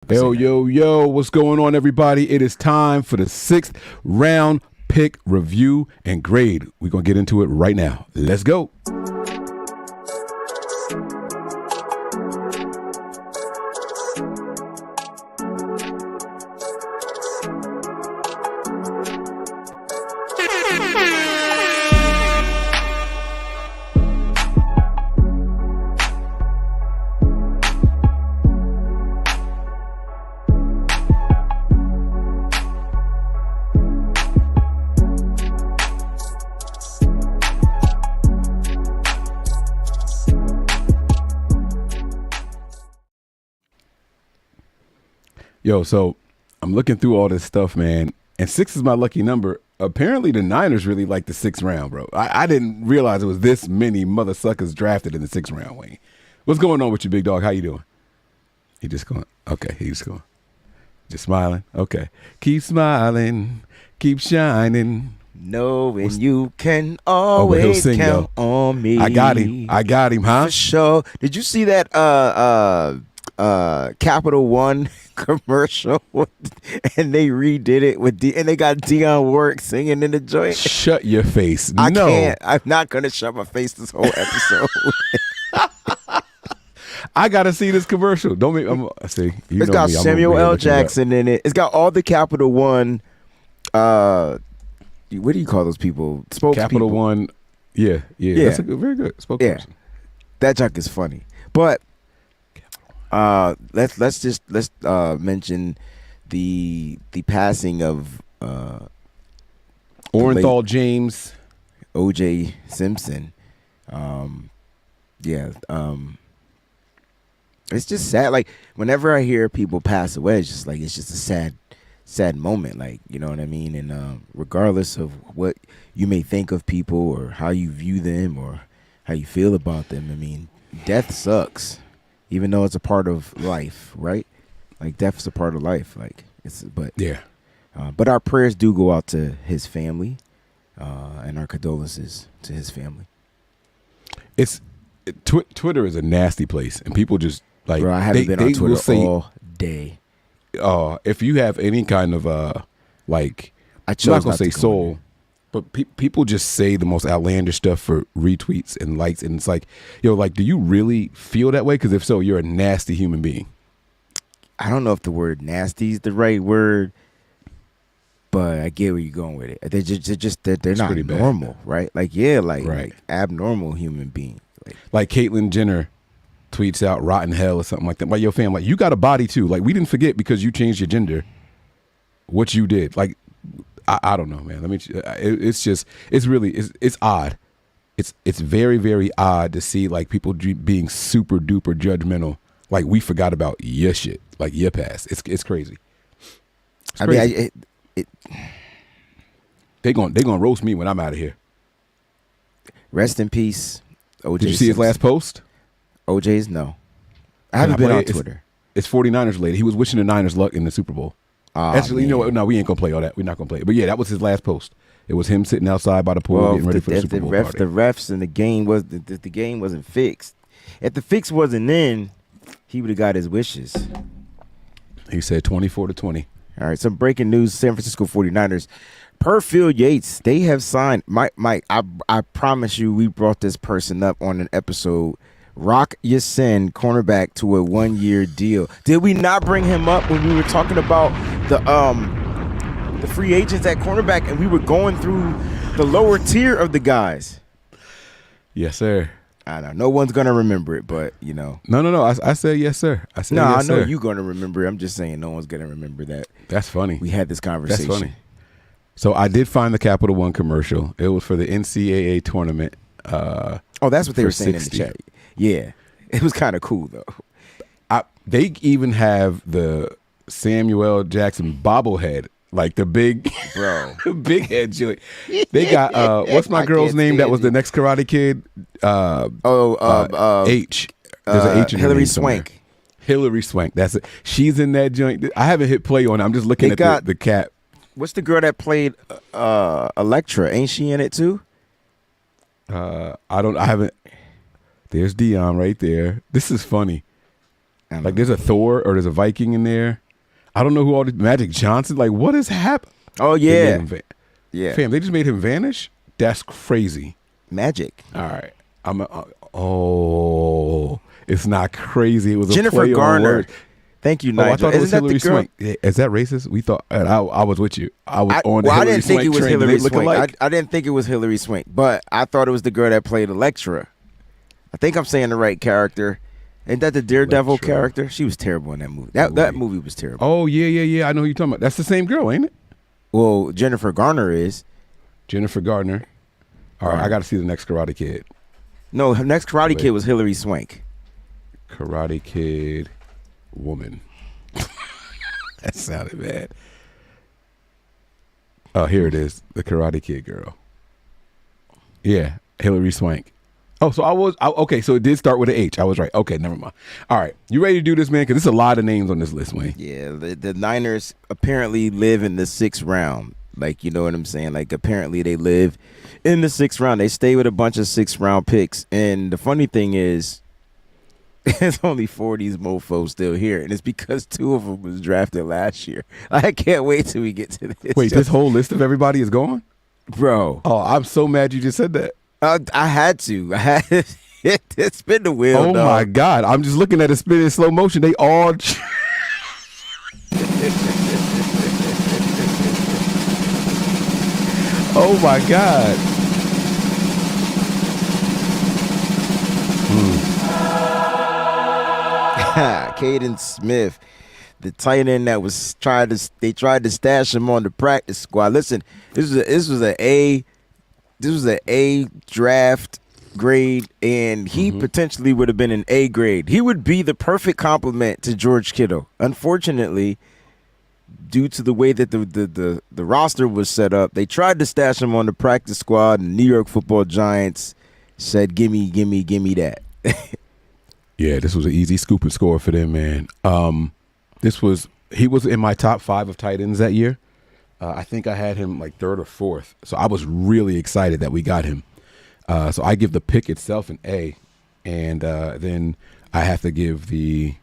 Yo, yo, yo, what's going on, everybody? It is time for the 6th round pick review and grade. We're going to get into it right now. Let's go. Yo, so I'm looking through all this stuff, man, and 6 is my lucky number. Apparently, the Niners really like the 6th round, bro. I didn't realize it was this many mother suckers drafted in the 6th round, Wayne. What's going on with you, big dog? How you doing? He just going, okay, he's going. Just smiling? Okay. Keep smiling, keep shining. Knowing you can always sing, count on me. I got him, huh? For sure. Did you see that Capital One commercial? And they redid it with and they got Dionne Warwick singing in the joint. Shut your face. I no. can't. I'm not gonna shut my face this whole episode. I gotta see this commercial. Don't make. See. It's got Samuel L. Jackson in it. It's got all the Capital One. What do you call those people? Capital One. Yeah. That's very good spokesperson. Yeah, that junk is funny. But let's mention the passing of Orenthal James, O.J. Simpson. It's just sad. Like, whenever I hear people pass away, it's just a sad moment. Like, you know what I mean? And regardless of what you may think of people or how you view them or how you feel about them, I mean, death sucks. Even though it's a part of life, right? Like, death's a part of life. Like, but our prayers do go out to his family, and our condolences to his family. Twitter is a nasty place, and people just like. Bro, I haven't been on Twitter all day. If you have any kind of like, I'm not gonna say soul, but people just say the most outlandish stuff for retweets and likes, and it's like, yo, like, do you really feel that way? Because if so, you're a nasty human being. I don't know if the word nasty is the right word, but I get where you're going with it. They're not normal, right? Like, like abnormal human being. Like Caitlyn Jenner tweets out "rotten hell" or something like that. Like, yo, fam, like, you got a body too. Like, we didn't forget because you changed your gender what you did. Like, I don't know, man. It's odd. It's very, very odd to see, like, people being super duper judgmental. Like, we forgot about your shit, like your past. It's crazy. It's crazy. They gonna roast me when I'm out of here. Rest in peace, OJ. Did you see his last post? OJ's no. I haven't been on Twitter. It's 49ers related. He was wishing the Niners luck in the Super Bowl. Actually, you know what? No, we ain't gonna play all that. We're not gonna play it. But yeah, that was his last post. It was him sitting outside by the pool getting ready for the Super Bowl party. The refs and the game the game wasn't fixed. If the fix wasn't in, he would have got his wishes. He said 24-20. All right, some breaking news: San Francisco 49ers. Per Phil Yates, they have signed. Mike, I promise you, we brought this person up on an episode. Rock Ya-Sin, cornerback, to a 1-year deal. Did we not bring him up when we were talking about the free agents at cornerback and we were going through the lower tier of the guys? Yes, sir. I know. No one's going to remember it, but, you know. No. I said yes, sir. I said no, yes, I know sir. you're going to remember it. I'm just saying no one's going to remember that. That's funny. We had this conversation. That's funny. So I did find the Capital One commercial. It was for the NCAA tournament. That's what they were saying 60. In the chat. Yeah. It was kind of cool, though. They even have the Samuel Jackson bobblehead, like the big, big head joint. They got what's my girl's name? That was the next Karate Kid. H. There's an H in Hillary Swank. Hillary Swank. That's it. She's in that joint. I haven't hit play on it. I'm just looking at the cap. What's the girl that played Electra? Ain't she in it too? I haven't. There's Dionne right there. This is funny. Like there's a Thor or there's a Viking in there. I don't know who all these Magic Johnson. Like what has happened? Oh yeah, yeah. Fam, they just made him vanish. That's crazy. Magic. All right, it's not crazy. It was Jennifer a play Garner. on words. Thank you, Nigel. I thought it was Isn't Hillary that the girl? Swank. Yeah, is that racist? We thought I was with you. I was on the I Hillary didn't think Swank it was train. Hillary They look Swank. alike. I didn't think it was Hillary Swank, but I thought it was the girl that played Elektra. I think I'm saying the right character. Ain't that the Daredevil Elektra. character? She was terrible in that movie. That movie was terrible. Oh yeah. I know who you're talking about. That's the same girl, ain't it? Well, Jennifer Garner is. Jennifer Gardner. All right, I got to see the next Karate Kid. No, her next Karate Kid was Hillary Swank. Karate Kid woman. That sounded bad. Oh, here it is. The Karate Kid girl. Yeah, Hillary Swank. Oh, so okay, so it did start with an H. I was right. Okay, never mind. All right. You ready to do this, man? Because there's a lot of names on this list, Wayne. Yeah, the Niners apparently live in the 6th round. Like, you know what I'm saying? Like, apparently they live in the 6th round. They stay with a bunch of 6th round picks. And the funny thing is, there's only 4 of these mofos still here. And it's because 2 of them was drafted last year. I can't wait till we get to this. Wait, this whole list of everybody is gone? Bro. Oh, I'm so mad you just said that. I had to. It's spin the wheel, Oh, dog. my God. I'm just looking at it spin in slow motion. They all... Oh, my God. Caden Smith, the tight end that was tried to stash him on the practice squad. Listen, this was an A draft grade, and he potentially would have been an A grade. He would be the perfect complement to George Kittle. Unfortunately, due to the way that the roster was set up, they tried to stash him on the practice squad, and the New York Football Giants said, gimme that. Yeah, this was an easy scoop and score for them, man. He was in my top 5 of tight ends that year. I think I had him like 3rd or 4th. So I was really excited that we got him. So I give the pick itself an A, and then I have to give the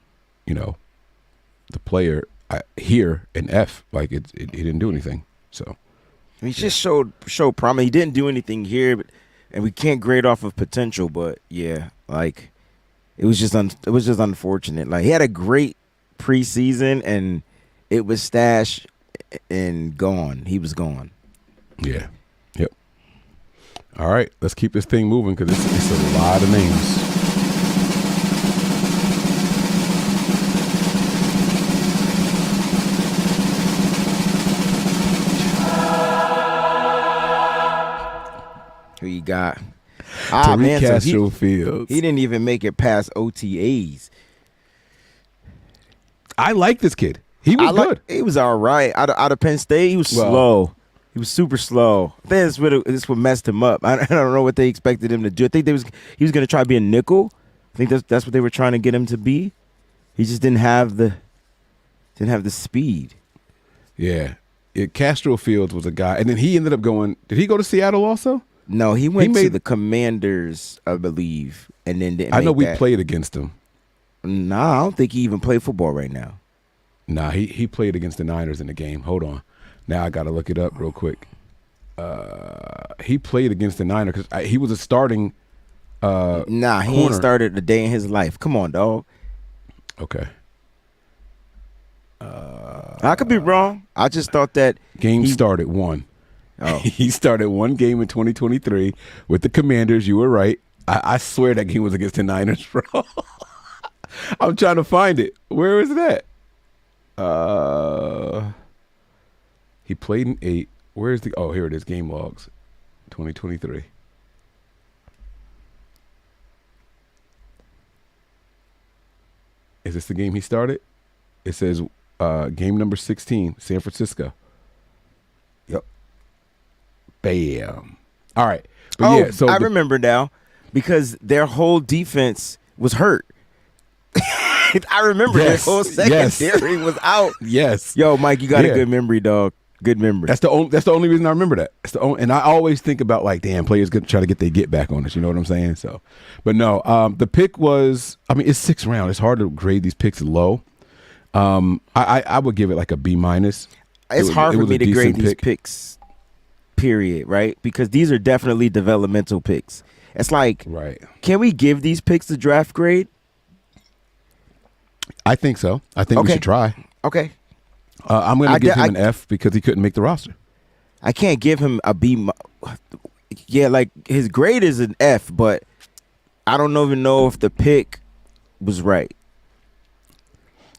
player here an F. Like he didn't do anything. So He just showed promise. He didn't do anything here, and we can't grade off of potential. But yeah, like it was just unfortunate. Like he had a great preseason, and it was stashed and gone. He was gone. Yeah. Yep. All right, let's keep this thing moving because it's a lot of names. Who you got? Tariq So Castro Fields. he didn't even make it past OTAs. I like this kid. He was good. He was all right. Out of Penn State, he was slow. He was super slow. I think this what messed him up. I don't know what they expected him to do. I think he was going to try to be a nickel. I think that's what they were trying to get him to be. He just didn't have the speed. Yeah. Castro Fields was a guy, and then he ended up going. Did he go to Seattle also? No, he went to the Commanders, I believe, and then didn't I know make we that. played against him. Nah, I don't think he even played football right now. Nah, he played against the Niners in the game. Hold on. Now I got to look it up real quick. He played against the Niners because he was a starting Nah, he corner. ain't started a day in his life. Come on, dog. Okay. I could be wrong. I just thought that Game started 1. Oh. He started 1 game in 2023 with the Commanders. You were right. I swear that game was against the Niners, bro. I'm trying to find it. Where is that? He played in 8. Where's the? Oh, here it is. Game logs, 2023. Is this the game he started? It says game number 16, San Francisco. Yep. B.A.M. All right. But yeah, so I remember now because their whole defense was hurt. I remember their whole secondary was out. Yes. Yo, Mike, you got a good memory, dog. Good memory. That's the only reason I remember that. And I always think about like, damn, players try to get their get back on us. You know what I'm saying? So, but no, the pick was. I mean, it's 6th round. It's hard to grade these picks low. I would give it like a B-. It's hard for me to grade these picks. Period. Right? Because these are definitely developmental picks. It's like, right. Can we give these picks a draft grade? I think so. I think we should try. Okay. I'm going to give him an F because he couldn't make the roster. I can't give him a B. Yeah, like his grade is an F, but I don't even know if the pick was right.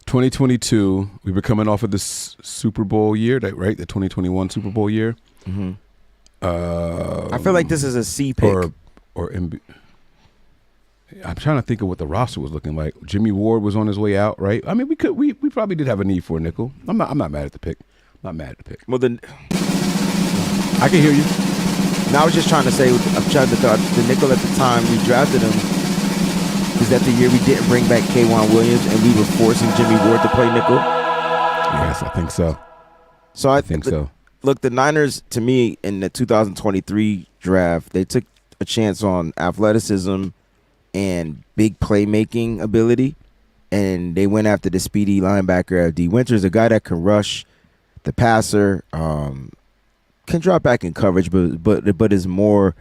2022, we were coming off of this Super Bowl year, right? The 2021 Super Bowl year. Mm-hmm. I feel like this is a C pick. Or MB. I'm trying to think of what the roster was looking like. Jimmy Ward was on his way out, right? I mean, we probably did have a need for a nickel. I'm not mad at the pick. I'm not mad at the pick. Well, then I can hear you. Now I was just trying to say, the nickel at the time we drafted him. Is that the year we didn't bring back K'Wan Williams and we were forcing Jimmy Ward to play nickel? Yes, I think so. So I think so. Look, the Niners, to me, in the 2023 draft, they took a chance on athleticism and big playmaking ability, and they went after the speedy linebacker D. Winters, a guy that can rush the passer, can drop back in coverage, but is more,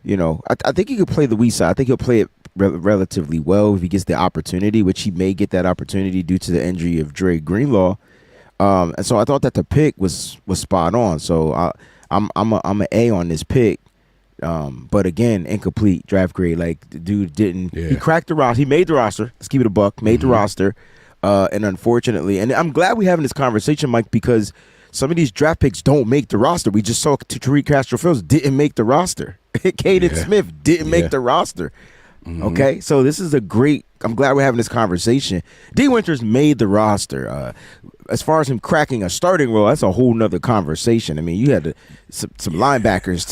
I think he could play the weak side. I think he'll play it relatively well if he gets the opportunity, which he may get that opportunity due to the injury of Dre Greenlaw. And so I thought that the pick was spot on. So I'm an A on this pick. But again, incomplete draft grade. Like the dude didn't. Yeah. He cracked the roster. He made the roster. Let's keep it a buck. Made the roster. And unfortunately, and I'm glad we're having this conversation, Mike, because some of these draft picks don't make the roster. We just saw Tariq Castro-Fields didn't make the roster. Caden Smith didn't make the roster. Mm-hmm. Okay, so this is I'm glad we're having this conversation. D. Winters made the roster. As far as him cracking a starting role, that's a whole nother conversation. I mean, you had some linebackers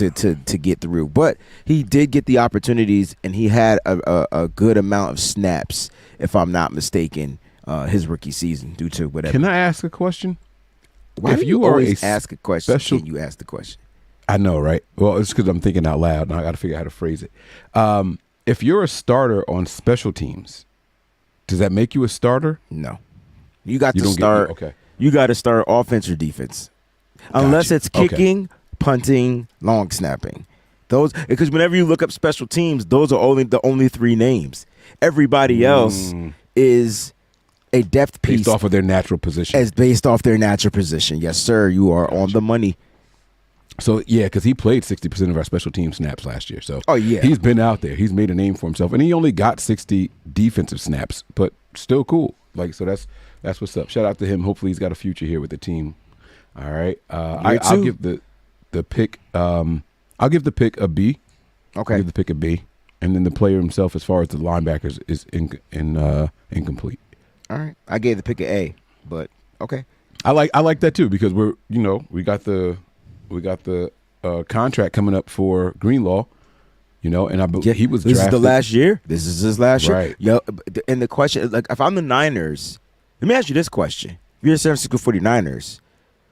to get through, but he did get the opportunities, and he had a good amount of snaps, if I'm not mistaken, his rookie season due to whatever. Can I ask a question? Why if you always ask a question, can you ask the question? I know, right? Well, it's because I'm thinking out loud, and I got to figure out how to phrase it. If you're a starter on special teams, does that make you a starter? No. You got to start. Okay. You got to start offense or defense, unless it's kicking, punting, long snapping. Those, because whenever you look up special teams, those are the only 3 names. Everybody else is a depth piece based off of their natural position. Based off their natural position. Yes, sir. You are on the money. So, yeah, because he played 60% of our special team snaps last year. So, yeah, he's been out there. He's made a name for himself. And he only got 60 defensive snaps, but still cool. Like, so that's what's up. Shout out to him. Hopefully he's got a future here with the team. All right. I'll give the pick I'll give the pick a B. Okay. I'll give the pick a B. And then the player himself, as far as the linebackers, is incomplete. All right. I gave the pick an A, but okay. I like that too, because we got the contract coming up for Greenlaw, and I believe he was drafted. This is the last year. This is his last year. Right. Yo, and the question, like, if I'm the Niners, let me ask you this question. If you're the San Francisco 49ers,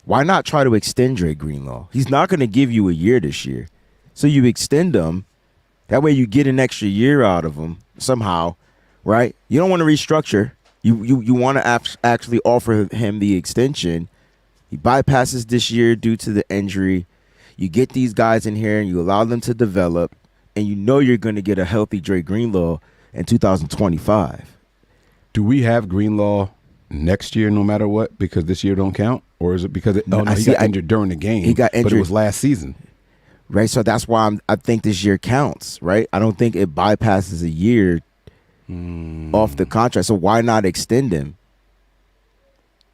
why not try to extend Dre Greenlaw? He's not going to give you a year this year. So you extend him. That way you get an extra year out of him somehow, right? You don't want to restructure. You want to actually offer him the extension. He bypasses this year due to the injury. You get these guys in here and you allow them to develop, and you're going to get a healthy Dre Greenlaw in 2025. Do we have Greenlaw next year no matter what, because this year don't count? Or is it because he got injured during the game? He got injured. But it was last season. Right, so that's why I think this year counts, right? I don't think it bypasses a year off the contract. So why not extend him?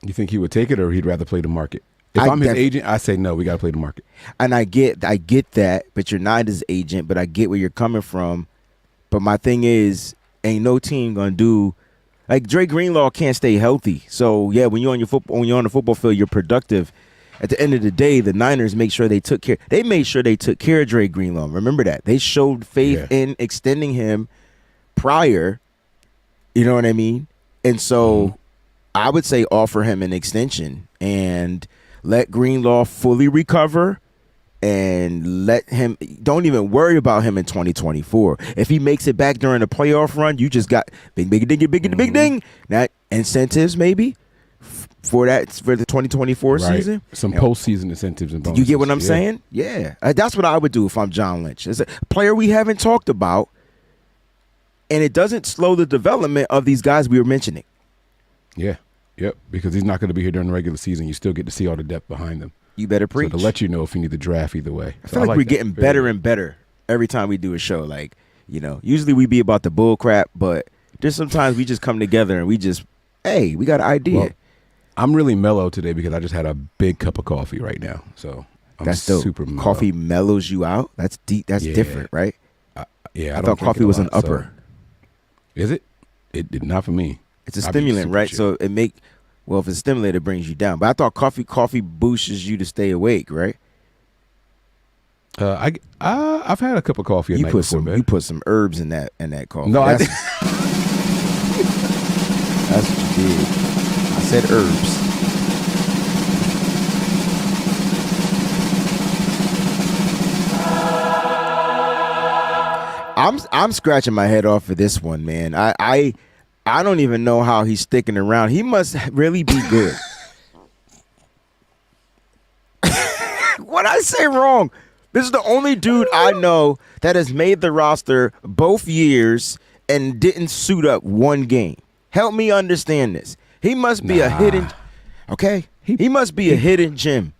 You think he would take it, or he'd rather play the market? If I'm his agent, I say no, we got to play the market. And I get that, but you're not his agent, but I get where you're coming from. But my thing is, ain't no team going to do, like, Dre Greenlaw can't stay healthy. So, yeah, when you're on the football field, you're productive. At the end of the day, the Niners made sure they took care. They made sure they took care of Dre Greenlaw. Remember that. They showed faith in extending him prior. You know what I mean? And so I would say offer him an extension. And let Greenlaw fully recover and don't even worry about him in 2024. If he makes it back during the playoff run, you just got big ding. That incentives maybe for the 2024 season. Some postseason incentives and bonuses. You get what I'm saying? Yeah. That's what I would do if I'm John Lynch. It's a player we haven't talked about, and it doesn't slow the development of these guys we were mentioning. Yeah. Yep. Because he's not going to be here during the regular season. You still get to see all the depth behind them. You better preach. So to let you know if you need to draft either way. I feel like we're getting better and better every time we do a show. Like, usually we be about the bull crap, but there's sometimes we just come together and we just, hey, we got an idea. Well, I'm really mellow today because I just had a big cup of coffee right now. So I'm super mellow. Coffee mellows you out? That's deep. That's different, right? I thought coffee was an upper. Is it? It did not for me. It's a stimulant, right? So if it's stimulated, it brings you down. But I thought coffee boosts you to stay awake, right? I've had a cup of coffee at night before bed. You put some herbs in that coffee. No, that's what you did. I said herbs. I'm scratching my head off for this one, man. I don't even know how he's sticking around. He must really be good. What'd I say wrong? This is the only dude I know that has made the roster both years and didn't suit up one game. Help me understand this. He must be a hidden. Okay, he must be a hidden gem.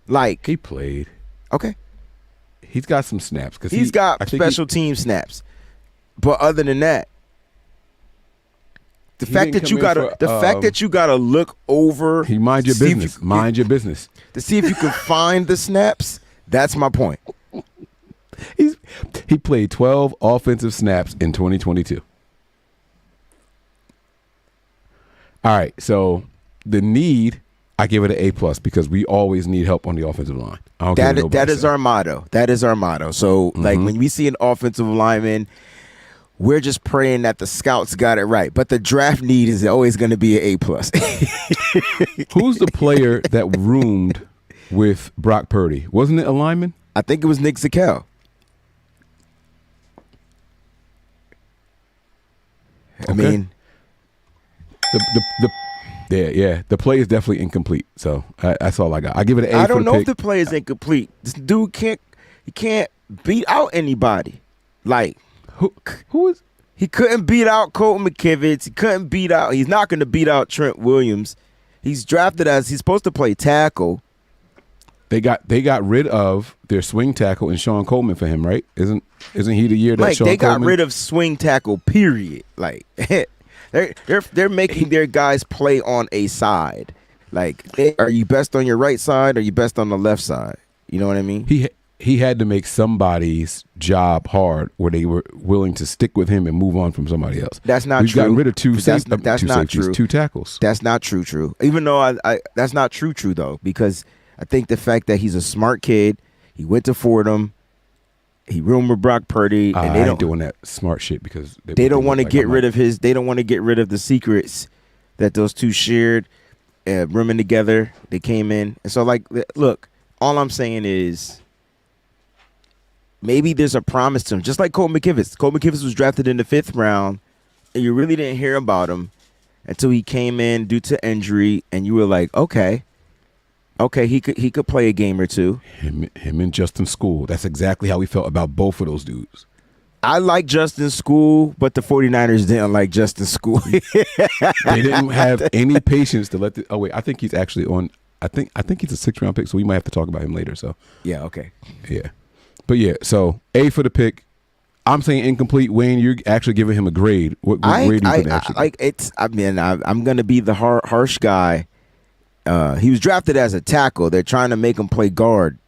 Like he played. Okay, he's got some snaps because he's got special team snaps. But other than that, the fact that you gotta look over. He mind your business. Mind your business. To see if you can find the snaps. That's my point. He played 12 offensive snaps in 2022. All right, so the need, I give it an A+ because we always need help on the offensive line. That is our motto. That is our motto. So, like, when we see an offensive lineman, we're just praying that the scouts got it right. But the draft need is always going to be an A+. Who's the player that roomed with Brock Purdy? Wasn't it a lineman? I think it was Nick Zakel. I mean, the play is definitely incomplete. So that's all I got. I give it an A. I don't know if the play is incomplete. This dude can't beat out anybody. Like who is? He couldn't beat out Colton McKivitz. He couldn't beat out. He's not going to beat out Trent Williams. He's drafted as he's supposed to play tackle. They got rid of their swing tackle and Sean Coleman for him, right? Isn't he the year that Sean Coleman? They got rid of swing tackle, period. Like they're making their guys play on a side. Like, are you best on your right side or are you best on the left side? You know what I mean? He had to make somebody's job hard where they were willing to stick with him and move on from somebody else. That's not true. We've gotten rid of two tackles. That's not true. Even though I that's not true though, because I think the fact that he's a smart kid, he went to Fordham, he roomed with Brock Purdy, and they don't doing that smart shit because they don't want to get rid of his. They don't want to get rid of the secrets that those two shared, rooming together. They came in, and so look, all I'm saying is maybe there's a promise to him, just like Colton McKivitz. Colton McKivitz was drafted in the 5th round, and you really didn't hear about him until he came in due to injury, and you were like, okay, he could play a game or two. Him and Justin School. That's exactly how we felt about both of those dudes. I like Justin School, but the 49ers didn't like Justin School. They didn't have any patience to let the. Oh wait, I think he's actually on. I think he's a 6th round pick, so we might have to talk about him later. So yeah, okay, yeah, but yeah. So A for the pick. I'm saying incomplete. Wayne, you're actually giving him a grade. What grade are you going to actually? I'm going to be the harsh guy. He was drafted as a tackle. They're trying to make him play guard.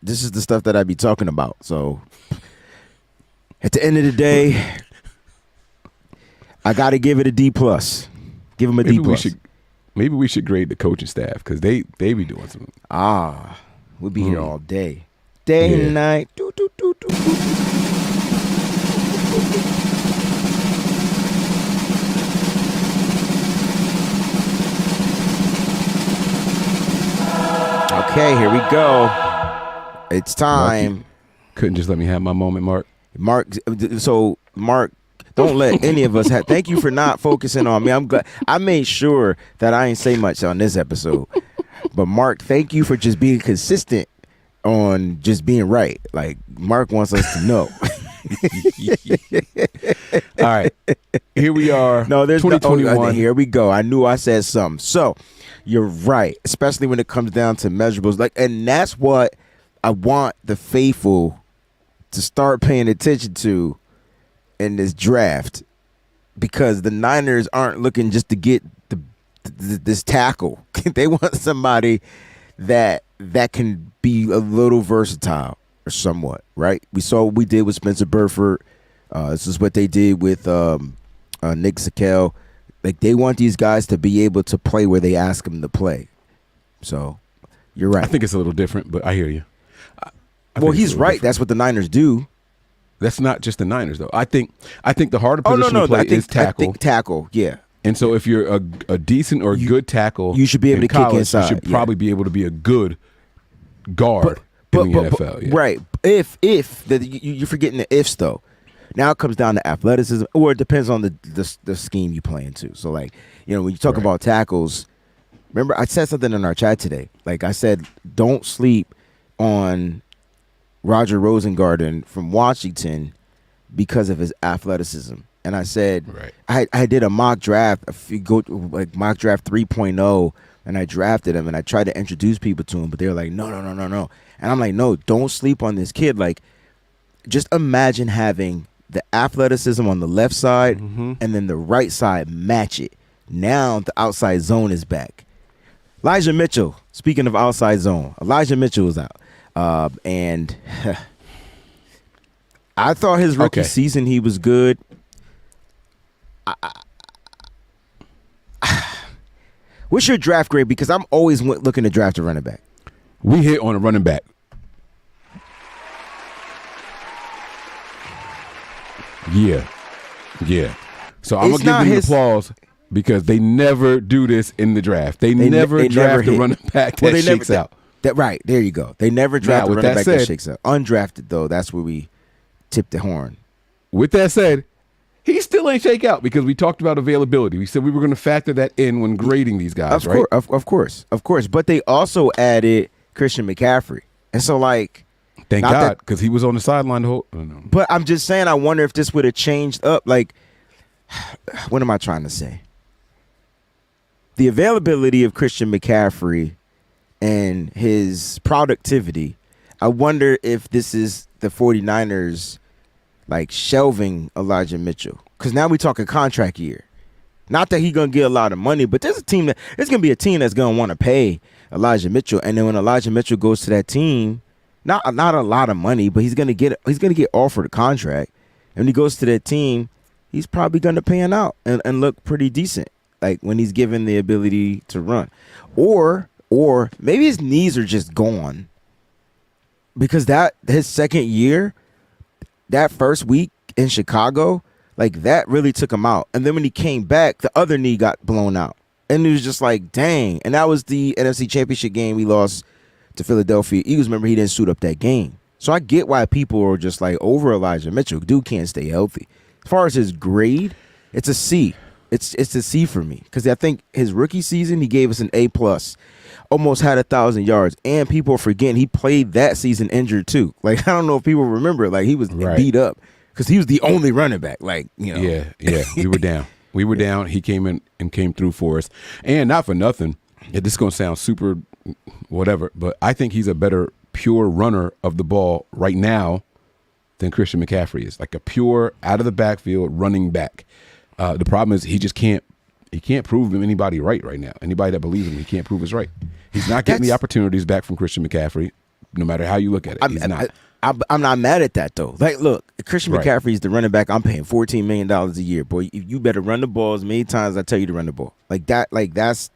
This is the stuff that I be talking about. So at the end of the day, I got to give it a D+. Give him a D+. Maybe we should grade the coaching staff because they be doing something. We'll be here all day. Day and night. Okay, here we go. It's time. Mark, couldn't just let me have my moment, Mark. Mark, don't let any of us have. Thank you for not focusing on me. I'm glad. I made sure that I ain't say much on this episode. But Mark, thank you for just being consistent on just being right. Like, Mark wants us to know. All right. Here we are. No, there's 2021. Here we go. I knew I said something. So, you're right, especially when it comes down to measurables. Like, and that's what I want the faithful to start paying attention to in this draft, because the Niners aren't looking just to get this tackle. They want somebody that can be a little versatile or somewhat, right? We saw what we did with Spencer Burford. This is what they did with Nick Sakel. Like, they want these guys to be able to play where they ask them to play. So, you're right. I think it's a little different, but I hear you. Well, he's right. Different. That's what the Niners do. That's not just the Niners, though. I think the harder position to play is tackle. I think tackle, yeah. And so if you're a decent or good tackle, you should be able to college, kick inside. You should probably be able to be a good guard in the NFL. Yeah. Right. You're forgetting the ifs, though. Now it comes down to athleticism, or it depends on the scheme you play into. So, like, when you talk about tackles, remember I said something in our chat today. Like, I said, don't sleep on Roger Rosengarten from Washington because of his athleticism. And I said, I did a mock draft, mock draft 3.0, and I drafted him, and I tried to introduce people to him, but they were like, no. And I'm like, no, don't sleep on this kid. Like, just imagine having the athleticism on the left side and then the right side match it. Now the outside zone is back. Elijah Mitchell, speaking of outside zone, Elijah Mitchell was out. And I thought his rookie season, he was good. What's your draft grade? Because I'm always looking to draft a running back. We hit on a running back. Yeah. So I'm going to give them applause because they never do this in the draft. They never draft a running back that shakes out. Right, there you go. They never draft a running back that shakes out. Undrafted, though, that's where we tip the horn. With that said, he still ain't shake out because we talked about availability. We said we were going to factor that in when grading these guys, right? Of course. But they also added Christian McCaffrey. And so, like, thank God, because he was on the sideline the whole. Oh, no. But I'm just saying, I wonder if this would have changed up. Like, what am I trying to say? The availability of Christian McCaffrey and his productivity, I wonder if this is the 49ers, like, shelving Elijah Mitchell. Because now we talking contract year. Not that he's going to get a lot of money, but there's going to be a team that's going to want to pay Elijah Mitchell. And then when Elijah Mitchell goes to that team, not a lot of money, but he's gonna get offered a contract. And when he goes to that team, he's probably gonna pan out and look pretty decent, like when he's given the ability to run. Or maybe his knees are just gone. Because his second year, that first week in Chicago, like, that really took him out. And then when he came back, the other knee got blown out. And it was just like, dang. And that was the NFC Championship game we lost to Philadelphia Eagles. Remember, he didn't suit up that game. So I get why people are just like over Elijah Mitchell. Dude can't stay healthy. As far as his grade, it's a C. It's a C for me, because I think his rookie season he gave us an A+. Almost had 1,000 yards, and people are forgetting he played that season injured too. Like, I don't know if people remember. Like, he was beat up because he was the only running back. Like, Yeah. We were down. We were down. He came in and came through for us, and not for nothing. This is gonna sound super whatever, but I think he's a better pure runner of the ball right now than Christian McCaffrey is. Like a pure out of the backfield running back. The problem is he can't prove anybody right now. Anybody that believes him, he can't prove is right. He's not getting the opportunities back from Christian McCaffrey, no matter how you look at it. He's not. I'm not mad at that, though. Like, look, Christian McCaffrey is the running back. I'm paying $14 million a year. Boy, you better run the ball as many times as I tell you to run the ball. Like that. Like, that's,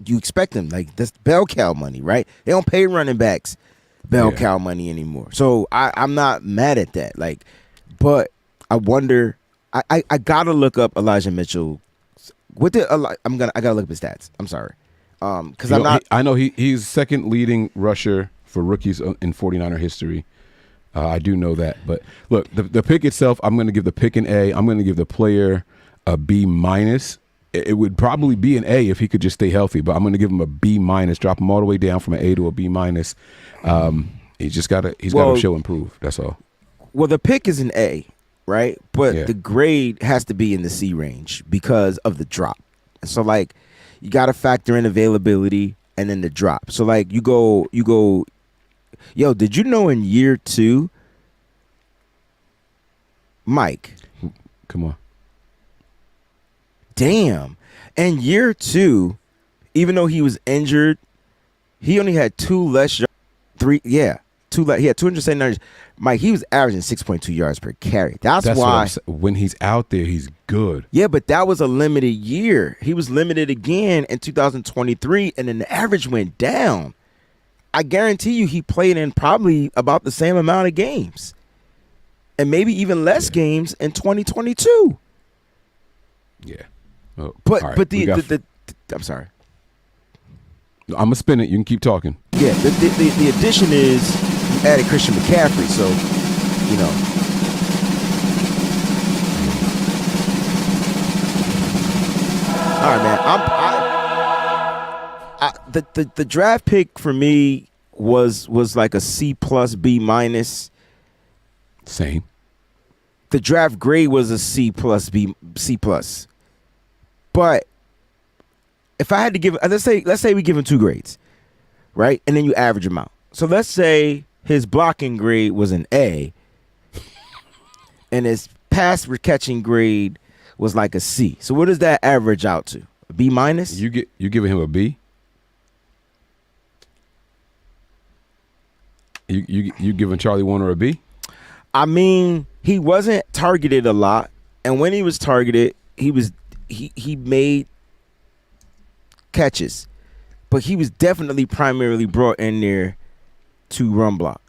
you expect them. Like, that's bell cow money, right? They don't pay running backs bell cow money anymore. So I'm not mad at that. Like, but I wonder. I gotta look up Elijah Mitchell. I gotta look up his stats. I'm sorry. Because I'm not. I know he's second leading rusher for rookies in 49er history. I do know that. But look, the pick itself, I'm going to give the pick an A. I'm going to give the player a B minus. It would probably be an A if he could just stay healthy, but I'm going to give him a B minus. Drop him all the way down from an A to a B minus. He's got to show improve. That's all. Well, the pick is an A, right? But the grade has to be in the C range because of the drop. So like, you got to factor in availability and then the drop. So like, you go. Yo, did you know in year 2, Mike? Come on. Damn. In year 2, even though he was injured, he only had 2 less yards. He had 279. Mike, he was averaging 6.2 yards per carry. That's why when he's out there, he's good. Yeah, but that was a limited year. He was limited again in 2023, and then the average went down. I guarantee you he played in probably about the same amount of games and maybe even less games in 2022. Yeah. Oh, but right. but the I'm sorry. I'm going to spin it. You can keep talking. Yeah, the addition is you added Christian McCaffrey, so, you know. All right, man. The draft pick for me was like a C plus B minus. Same. The draft grade was a C plus B C plus. But if I had to give, let's say we give him 2 grades, right? And then you average them out. So let's say his blocking grade was an A, and his pass catching grade was like a C. So what does that average out to? A B minus? You giving him a B? You giving Charlie Warner a B? I mean, he wasn't targeted a lot, and when he was targeted, he made catches, but he was definitely primarily brought in there to run block.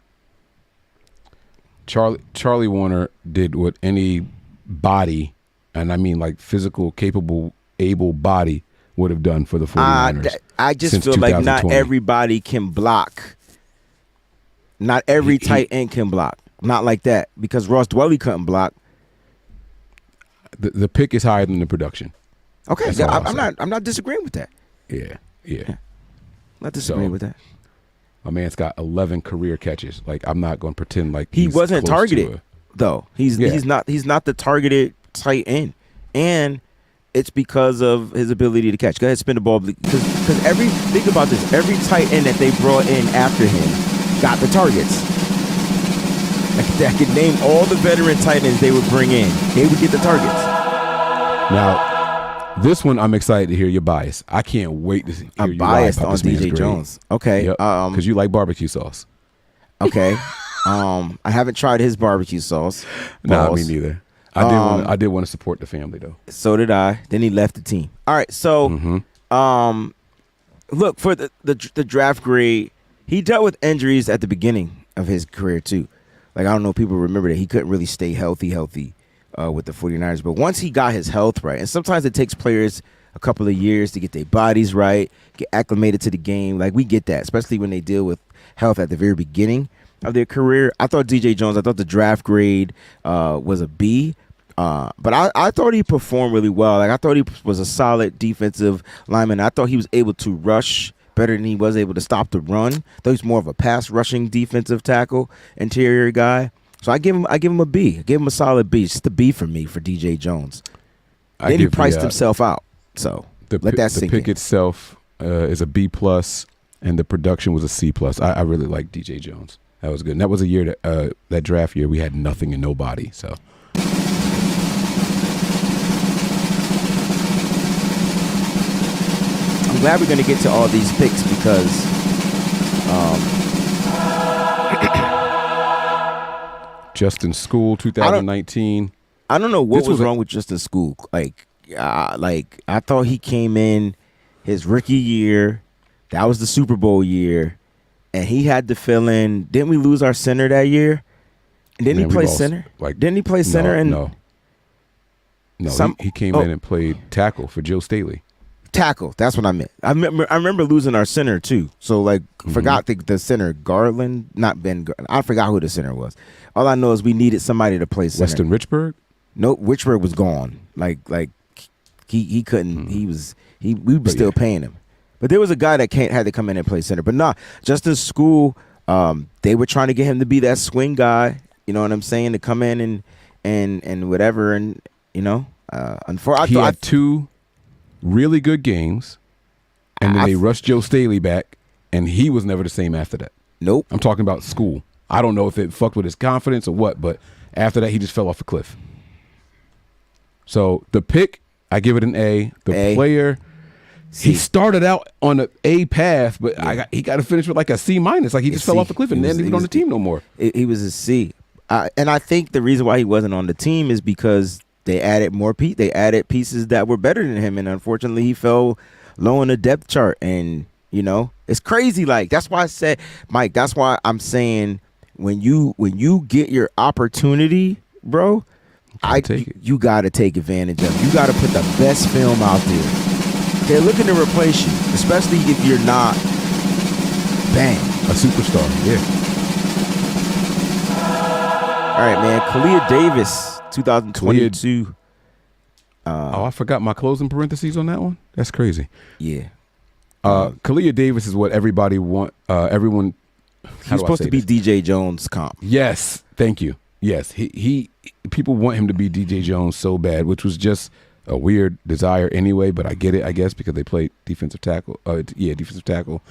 Charlie Warner did what any body, and I mean like physical, capable, able body would have done for the 49ers. I just feel like not everybody can block. Not every tight end can block. Not like that, because Ross Dwelly couldn't block. The pick is higher than the production. Okay, I'm not disagreeing with that. Yeah. Not disagreeing with that. My man's got 11 career catches. Like, I'm not going to pretend like he wasn't targeted though. He's not the targeted tight end, and it's because of his ability to catch. Go ahead, spin the ball, because think about this. Every tight end that they brought in after him got the targets. I could name all the veteran tight ends they would bring in. They would get the targets. Now, this one I'm excited to hear your bias. I can't wait to hear I'm you biased about on DJ Jones. Okay. Because you like barbecue sauce. Okay. I haven't tried his barbecue sauce. No, me neither. I did want to support the family though. So did I. Then he left the team. All right. So, look, for the draft grade, he dealt with injuries at the beginning of his career too. Like, I don't know if people remember that he couldn't really stay healthy with the 49ers. But once he got his health right, and sometimes it takes players a couple of years to get their bodies right, get acclimated to the game. Like, we get that, especially when they deal with health at the very beginning of their career. I thought DJ Jones, I thought the draft grade was a B. But I thought he performed really well. Like, I thought he was a solid defensive lineman. I thought he was able to rush better than he was able to stop the run. I thought he's more of a pass rushing defensive tackle, interior guy. So I give him a B. I give him a solid B. It's just a B for me for DJ Jones. Then he priced himself out. So let that sink in. The pick itself is a B plus, and the production was a C plus. I really like DJ Jones. That was good. And that was a year that draft year we had nothing and nobody. So. I'm glad we're going to get to all these picks because Justin School 2019. I don't know what was wrong with Justin School. Like I thought he came in his rookie year. That was the Super Bowl year, and he had to fill in. Didn't we lose our center that year? And didn't he play center? Didn't he play center? No. He came in and played tackle for Joe Staley. Tackle. That's what I meant. I remember losing our center too. So like, forgot the center, Garland, not Ben. I forgot who the center was. All I know is we needed somebody to play center. Weston Richburg. Nope, Richburg was gone. Like he couldn't. We were still paying him. But there was a guy that had to come in and play center. But nah, just in school, they were trying to get him to be that swing guy. You know what I'm saying? To come in and whatever, and he had 2 really good games, and then they rushed Joe Staley back, and he was never the same after that. Nope. I'm talking about school. I don't know if it fucked with his confidence or what, but after that, he just fell off a cliff. So the pick, I give it an A. The player, he started out on an A path, but he got to finish with like a C minus. Like he just fell off the cliff and didn't even on the team no more. He was a C. And I think the reason why he wasn't on the team is because they added they added pieces that were better than him, and unfortunately he fell low on the depth chart. And it's crazy. Like that's why I said, Mike. That's why I'm saying when you get your opportunity, bro, you got to take advantage of it. You got to put the best film out there. They're looking to replace you, especially if you're not a superstar. Yeah. All right, man. Kalia Davis, 2022. I forgot my closing parentheses on that one. That's crazy. Yeah. Kalia Davis is what everybody everyone. He's supposed to be DJ Jones comp. Yes, thank you. Yes, he people want him to be DJ Jones so bad, which was just a weird desire anyway. But I get it, I guess, because they played defensive tackle. Defensive tackle.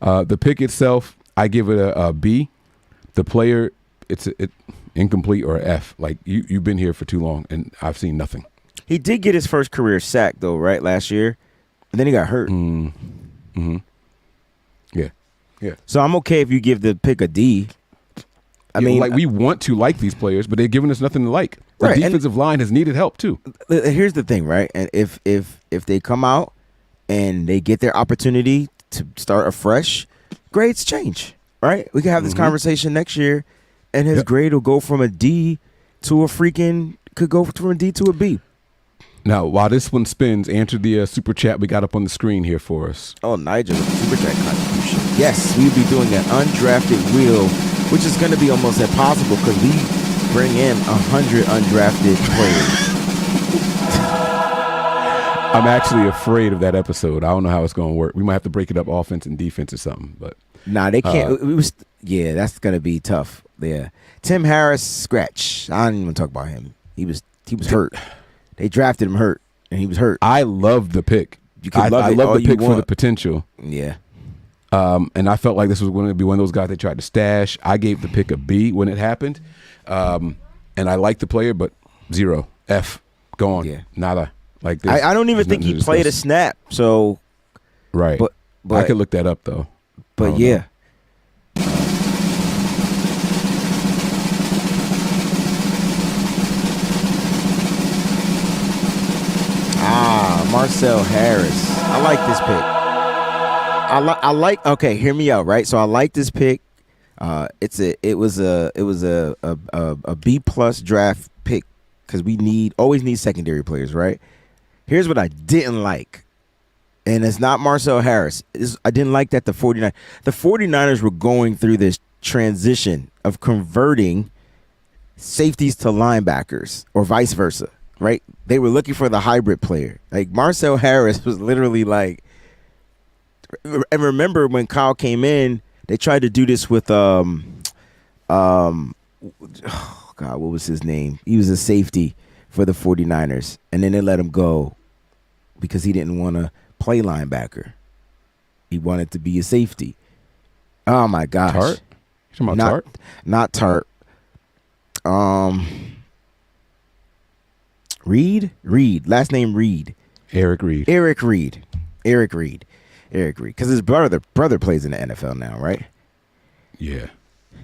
The pick itself, I give it a B. The player, it's incomplete or an F. Like you've been here for too long, and I've seen nothing. He did get his first career sack though, right, last year, and then he got hurt. Mm-hmm. Yeah. So I'm okay if you give the pick a D. I mean, like we want to like these players, but they've given us nothing to like. The defensive line has needed help too. Here's the thing, right? And if they come out and they get their opportunity to start afresh, grades change, right? We can have this conversation next year, and his grade will go from a D to could go from a D to a B. Now, while this one spins, answer the super chat we got up on the screen here for us. Oh, Nigel, super chat contribution. Yes, we'll be doing an undrafted wheel, which is going to be almost impossible because we bring in 100 undrafted players. I'm actually afraid of that episode. I don't know how it's going to work. We might have to break it up offense and defense or something. But nah, they can't. That's going to be tough. Yeah, Tim Harris, scratch. I don't even talk about him. He was hurt. They drafted him hurt, and he was hurt. I love the pick. I love the pick for the potential. Yeah. And I felt like this was going to be one of those guys they tried to stash. I gave the pick a B when it happened. And I like the player, but 0. F. Gone. Yeah. Nada. Like this. I don't even think he played a snap. So. Right. But I could look that up, though. But yeah. Marcel Harris. I like this pick. I like. Okay, hear me out. Right. So I like this pick. It was a B+ draft pick because we always need secondary players. Right. Here's what I didn't like, and it's not Marcel Harris. I didn't like that the 49ers were going through this transition of converting safeties to linebackers or vice versa. Right? They were looking for the hybrid player. Like Marcel Harris was literally like, and remember when Kyle came in, they tried to do this with oh God, what was his name? He was a safety for the 49ers, and then they let him go because he didn't want to play linebacker. He wanted to be a safety. Oh my gosh. Tart? You talking about Tart? Not Tart. Reed? Last name Reed. Eric Reed. Because his brother plays in the NFL now, right? Yeah.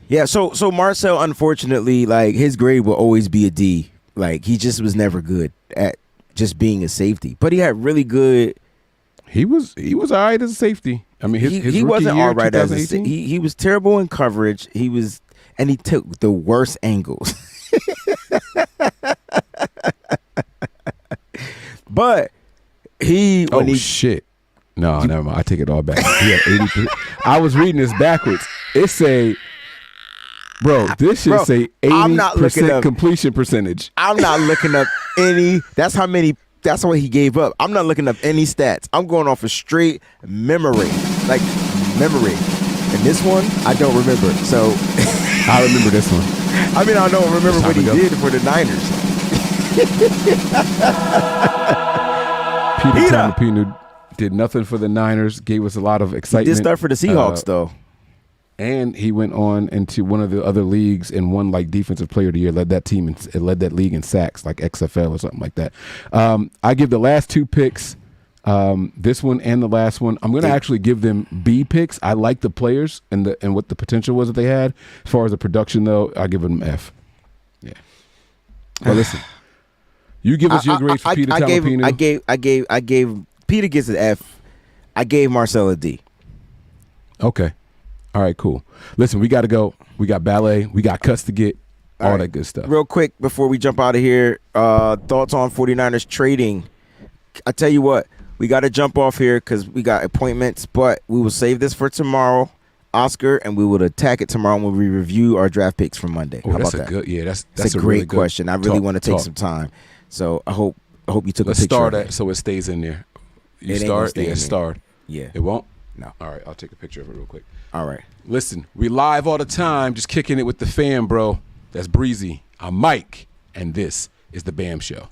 Yeah, so Marcel, unfortunately, like his grade will always be a D. Like he just was never good at just being a safety. But he had really good. He was all right as a safety. I mean, his wasn't year, all right as a safety. he was terrible in coverage. And he took the worst angles. But Shit. No, never mind. I take it all back. He had 80%. I was reading this backwards. It say, bro, this should say 80% completion percentage. I'm not looking up any. That's how many. That's what he gave up. I'm not looking up any stats. I'm going off a straight memory. Like, memory. And this one, I don't remember. So I remember this one. I mean, I don't remember what he did for the Niners. Peter Tampino did nothing for the Niners. Gave us a lot of excitement. He did start for the Seahawks, though. And he went on into one of the other leagues and won like defensive player of the year. Led that team and led that league in sacks, like XFL or something like that. I give the last two picks, this one and the last one. I'm going to actually give them B picks. I like the players and what the potential was that they had. As far as the production, though, I give them F. Yeah. Well, listen, you give us your grades for Peter Tampino. I gave Peter gets an F. I gave Marcel a D. Okay. All right, cool. Listen, we got to go. We got ballet. We got cuts to get. All that good stuff. Real quick, before we jump out of here, thoughts on 49ers trading. I tell you what, we got to jump off here because we got appointments, but we will save this for tomorrow, Oscar, and we will attack it tomorrow when we review our draft picks from Monday. How about that? Good, yeah, that's a great really question. I really want to take some time. So I hope you took a picture. Let's start it so it stays in there. You start, yeah, start. Yeah. It won't? No. All right, I'll take a picture of it real quick. All right. Listen, we live all the time, just kicking it with the fam, bro. That's Breezy. I'm Mike, and this is the B.A.M Show.